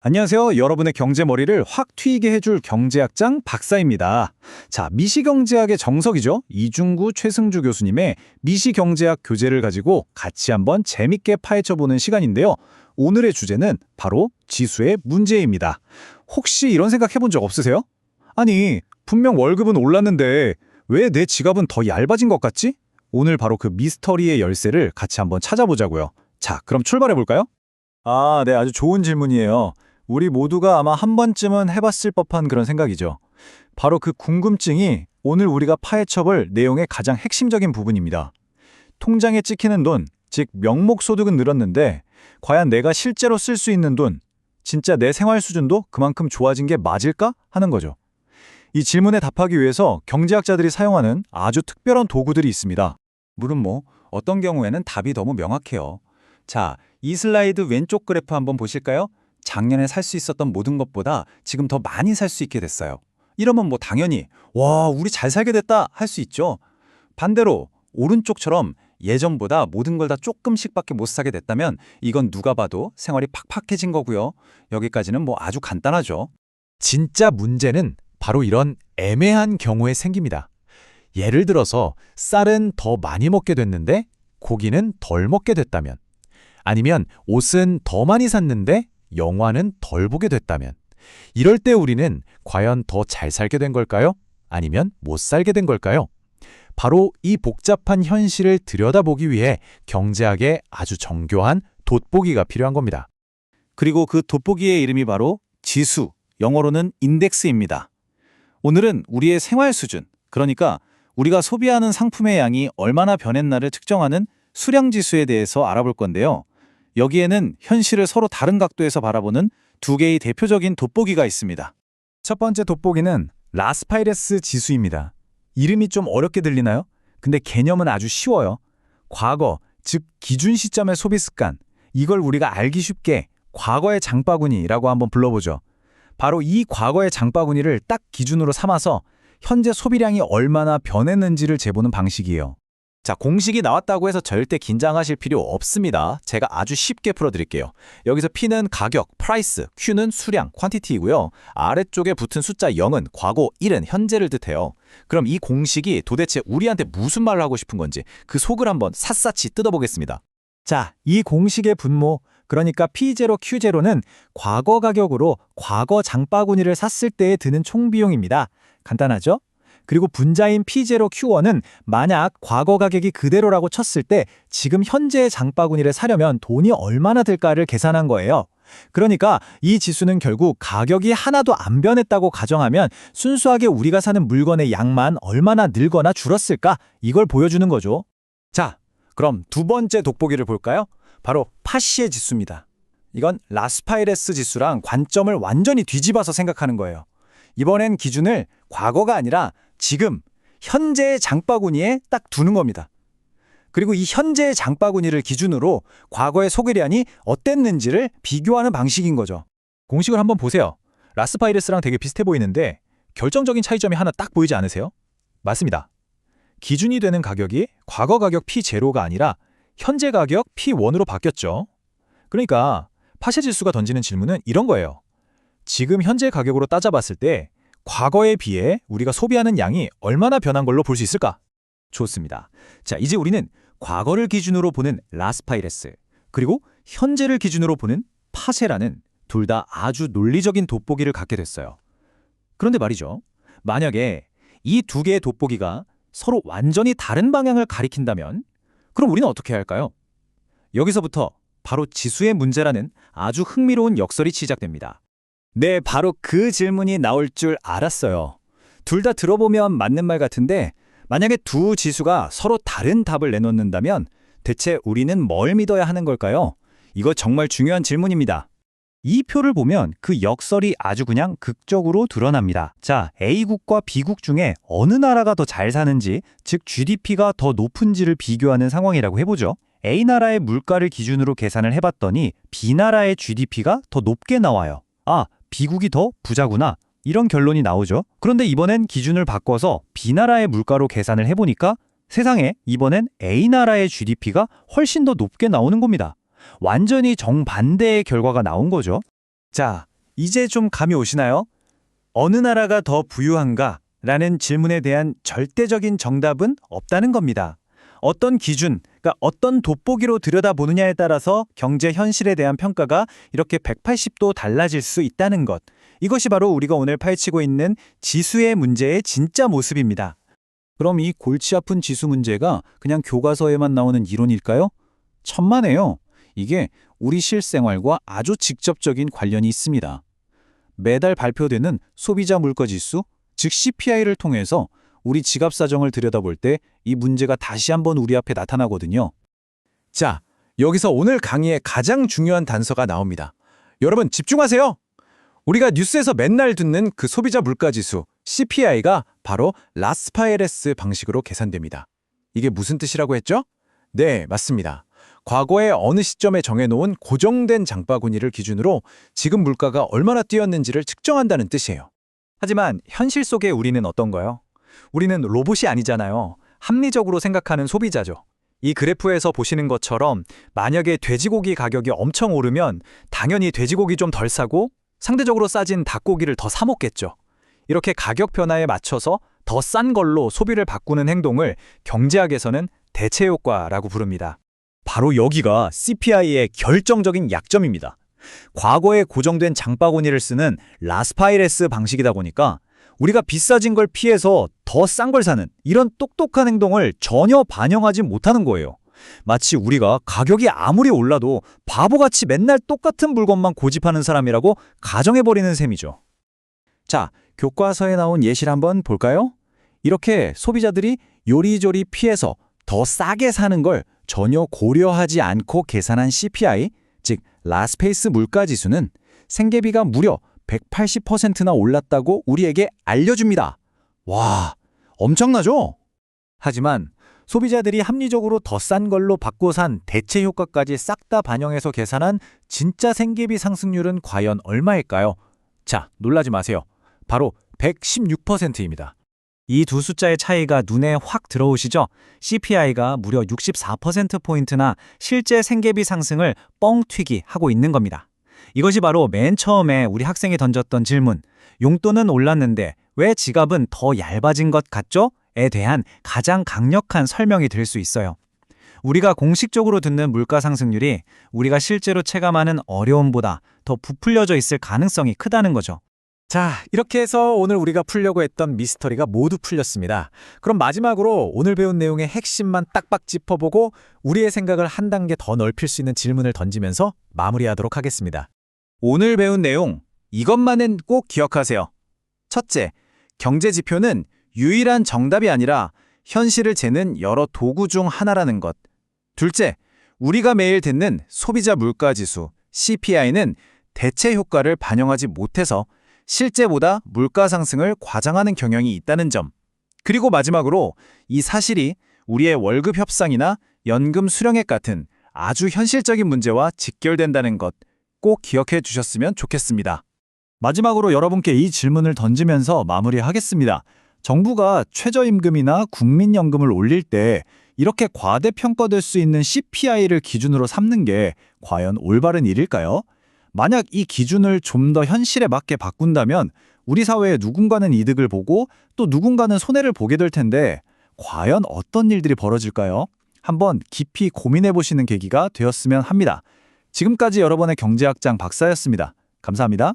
안녕하세요. 여러분의 경제 머리를 확 트이게 해줄 경제학장 박사입니다. 자, 미시경제학의 정석이죠. 이중구 최승주 교수님의 미시경제학 교재를 가지고 같이 한번 재밌게 파헤쳐보는 시간인데요. 오늘의 주제는 바로 지수의 문제입니다. 혹시 이런 생각 해본 적 없으세요? 아니, 분명 월급은 올랐는데 왜 내 지갑은 더 얇아진 것 같지? 오늘 바로 그 미스터리의 열쇠를 같이 한번 찾아보자고요. 자, 그럼 출발해볼까요? 네, 아주 좋은 질문이에요. 우리 모두가 아마 한 번쯤은 해봤을 법한 그런 생각이죠. 바로 그 궁금증이 오늘 우리가 파헤쳐볼 내용의 가장 핵심적인 부분입니다. 통장에 찍히는 돈, 즉 명목소득은 늘었는데 과연 내가 실제로 쓸 수 있는 돈, 진짜 내 생활 수준도 그만큼 좋아진 게 맞을까? 하는 거죠. 이 질문에 답하기 위해서 경제학자들이 사용하는 아주 특별한 도구들이 있습니다. 물론 어떤 경우에는 답이 너무 명확해요. 자, 이 슬라이드 왼쪽 그래프 한번 보실까요? 작년에 살 수 있었던 모든 것보다 지금 더 많이 살 수 있게 됐어요. 이러면 당연히 와, 우리 잘 살게 됐다 할 수 있죠. 반대로 오른쪽처럼 예전보다 모든 걸 다 조금씩밖에 못 사게 됐다면 이건 누가 봐도 생활이 팍팍해진 거고요. 여기까지는 아주 간단하죠. 진짜 문제는 바로 이런 애매한 경우에 생깁니다. 예를 들어서 쌀은 더 많이 먹게 됐는데 고기는 덜 먹게 됐다면, 아니면 옷은 더 많이 샀는데 영화는 덜 보게 됐다면, 이럴 때 우리는 과연 더 잘 살게 된 걸까요? 아니면 못 살게 된 걸까요? 바로 이 복잡한 현실을 들여다보기 위해 경제학의 아주 정교한 돋보기가 필요한 겁니다. 그리고 그 돋보기의 이름이 바로 지수, 영어로는 인덱스입니다. 오늘은 우리의 생활 수준, 그러니까 우리가 소비하는 상품의 양이 얼마나 변했나를 측정하는 수량지수에 대해서 알아볼 건데요. 여기에는 현실을 서로 다른 각도에서 바라보는 두 개의 대표적인 돋보기가 있습니다. 첫 번째 돋보기는 라스파이레스 지수입니다. 이름이 좀 어렵게 들리나요? 근데 개념은 아주 쉬워요. 과거, 즉 기준 시점의 소비 습관, 이걸 우리가 알기 쉽게 과거의 장바구니라고 한번 불러보죠. 바로 이 과거의 장바구니를 딱 기준으로 삼아서 현재 소비량이 얼마나 변했는지를 재보는 방식이에요. 자, 공식이 나왔다고 해서 절대 긴장하실 필요 없습니다. 제가 아주 쉽게 풀어드릴게요. 여기서 P는 가격, price, Q는 수량, quantity이고요. 아래쪽에 붙은 숫자 0은 과거, 1은 현재를 뜻해요. 그럼 이 공식이 도대체 우리한테 무슨 말을 하고 싶은 건지 그 속을 한번 샅샅이 뜯어보겠습니다. 자, 이 공식의 분모, 그러니까 P0, Q0는 과거 가격으로 과거 장바구니를 샀을 때에 드는 총비용입니다. 간단하죠? 그리고 분자인 P0, Q1은 만약 과거 가격이 그대로라고 쳤을 때 지금 현재의 장바구니를 사려면 돈이 얼마나 들까를 계산한 거예요. 그러니까 이 지수는 결국 가격이 하나도 안 변했다고 가정하면 순수하게 우리가 사는 물건의 양만 얼마나 늘거나 줄었을까, 이걸 보여주는 거죠. 자, 그럼 두 번째 돋보기를 볼까요? 바로 파시의 지수입니다. 이건 라스파이레스 지수랑 관점을 완전히 뒤집어서 생각하는 거예요. 이번엔 기준을 과거가 아니라 지금, 현재의 장바구니에 딱 두는 겁니다. 그리고 이 현재의 장바구니를 기준으로 과거의 소비량이 어땠는지를 비교하는 방식인 거죠. 공식을 한번 보세요. 라스파이레스랑 되게 비슷해 보이는데 결정적인 차이점이 하나 딱 보이지 않으세요? 맞습니다. 기준이 되는 가격이 과거 가격 P0가 아니라 현재 가격 P1으로 바뀌었죠. 그러니까 파세 지수가 던지는 질문은 이런 거예요. 지금 현재 가격으로 따져봤을 때 과거에 비해 우리가 소비하는 양이 얼마나 변한 걸로 볼 수 있을까? 좋습니다. 자, 이제 우리는 과거를 기준으로 보는 라스파이레스, 그리고 현재를 기준으로 보는 파세라는 둘 다 아주 논리적인 돋보기를 갖게 됐어요. 그런데 말이죠. 만약에 이 두 개의 돋보기가 서로 완전히 다른 방향을 가리킨다면 그럼 우리는 어떻게 해야 할까요? 여기서부터 바로 지수의 문제라는 아주 흥미로운 역설이 시작됩니다. 네, 바로 그 질문이 나올 줄 알았어요. 둘 다 들어보면 맞는 말 같은데 만약에 두 지수가 서로 다른 답을 내놓는다면 대체 우리는 뭘 믿어야 하는 걸까요? 이거 정말 중요한 질문입니다. 이 표를 보면 그 역설이 아주 그냥 극적으로 드러납니다. 자, A국과 B국 중에 어느 나라가 더 잘 사는지, 즉 GDP가 더 높은지를 비교하는 상황이라고 해보죠. A나라의 물가를 기준으로 계산을 해봤더니 B나라의 GDP가 더 높게 나와요. B국이 더 부자구나, 이런 결론이 나오죠. 그런데 이번엔 기준을 바꿔서 B나라의 물가로 계산을 해보니까 세상에 이번엔 A나라의 GDP가 훨씬 더 높게 나오는 겁니다. 완전히 정반대의 결과가 나온 거죠. 자, 이제 좀 감이 오시나요? 어느 나라가 더 부유한가? 라는 질문에 대한 절대적인 정답은 없다는 겁니다. 어떤 기준, 그러니까 어떤 돋보기로 들여다보느냐에 따라서 경제 현실에 대한 평가가 이렇게 180도 달라질 수 있다는 것. 이것이 바로 우리가 오늘 파헤치고 있는 지수의 문제의 진짜 모습입니다. 그럼 이 골치 아픈 지수 문제가 그냥 교과서에만 나오는 이론일까요? 천만에요. 이게 우리 실생활과 아주 직접적인 관련이 있습니다. 매달 발표되는 소비자 물가지수, 즉 CPI를 통해서 우리 지갑 사정을 들여다볼 때 이 문제가 다시 한번 우리 앞에 나타나거든요. 자, 여기서 오늘 강의의 가장 중요한 단서가 나옵니다. 여러분 집중하세요. 우리가 뉴스에서 맨날 듣는 그 소비자 물가지수 CPI가 바로 라스파에레스 방식으로 계산됩니다. 이게 무슨 뜻이라고 했죠? 네, 맞습니다. 과거의 어느 시점에 정해놓은 고정된 장바구니를 기준으로 지금 물가가 얼마나 뛰었는지를 측정한다는 뜻이에요. 하지만 현실 속의 우리는 어떤가요? 우리는 로봇이 아니잖아요. 합리적으로 생각하는 소비자죠. 이 그래프에서 보시는 것처럼 만약에 돼지고기 가격이 엄청 오르면 당연히 돼지고기 좀 덜 사고 상대적으로 싸진 닭고기를 더 사 먹겠죠. 이렇게 가격 변화에 맞춰서 더 싼 걸로 소비를 바꾸는 행동을 경제학에서는 대체 효과라고 부릅니다. 바로 여기가 CPI의 결정적인 약점입니다. 과거에 고정된 장바구니를 쓰는 라스파이레스 방식이다 보니까 우리가 비싸진 걸 피해서 더 싼 걸 사는 이런 똑똑한 행동을 전혀 반영하지 못하는 거예요. 마치 우리가 가격이 아무리 올라도 바보같이 맨날 똑같은 물건만 고집하는 사람이라고 가정해버리는 셈이죠. 자, 교과서에 나온 예시를 한번 볼까요? 이렇게 소비자들이 요리조리 피해서 더 싸게 사는 걸 전혀 고려하지 않고 계산한 CPI, 즉 라스페이스 물가지수는 생계비가 무려 180%나 올랐다고 우리에게 알려줍니다. 와, 엄청나죠? 하지만 소비자들이 합리적으로 더 싼 걸로 바꿔 산 대체 효과까지 싹 다 반영해서 계산한 진짜 생계비 상승률은 과연 얼마일까요? 자, 놀라지 마세요. 바로 116%입니다. 이 두 숫자의 차이가 눈에 확 들어오시죠? CPI가 무려 64%포인트나 실제 생계비 상승을 뻥튀기 하고 있는 겁니다. 이것이 바로 맨 처음에 우리 학생이 던졌던 질문, 용돈은 올랐는데 왜 지갑은 더 얇아진 것 같죠? 에 대한 가장 강력한 설명이 될 수 있어요. 우리가 공식적으로 듣는 물가 상승률이 우리가 실제로 체감하는 어려움보다 더 부풀려져 있을 가능성이 크다는 거죠. 자, 이렇게 해서 오늘 우리가 풀려고 했던 미스터리가 모두 풀렸습니다. 그럼 마지막으로 오늘 배운 내용의 핵심만 딱딱 짚어보고 우리의 생각을 한 단계 더 넓힐 수 있는 질문을 던지면서 마무리하도록 하겠습니다. 오늘 배운 내용, 이것만은 꼭 기억하세요. 첫째, 경제 지표는 유일한 정답이 아니라 현실을 재는 여러 도구 중 하나라는 것. 둘째, 우리가 매일 듣는 소비자 물가지수 CPI는 대체 효과를 반영하지 못해서 실제보다 물가 상승을 과장하는 경향이 있다는 점. 그리고 마지막으로 이 사실이 우리의 월급 협상이나 연금 수령액 같은 아주 현실적인 문제와 직결된다는 것 꼭 기억해 주셨으면 좋겠습니다. 마지막으로 여러분께 이 질문을 던지면서 마무리하겠습니다. 정부가 최저임금이나 국민연금을 올릴 때 이렇게 과대평가될 수 있는 CPI를 기준으로 삼는 게 과연 올바른 일일까요? 만약 이 기준을 좀 더 현실에 맞게 바꾼다면 우리 사회에 누군가는 이득을 보고 또 누군가는 손해를 보게 될 텐데 과연 어떤 일들이 벌어질까요? 한번 깊이 고민해 보시는 계기가 되었으면 합니다. 지금까지 여러분의 경제학장 박사였습니다. 감사합니다.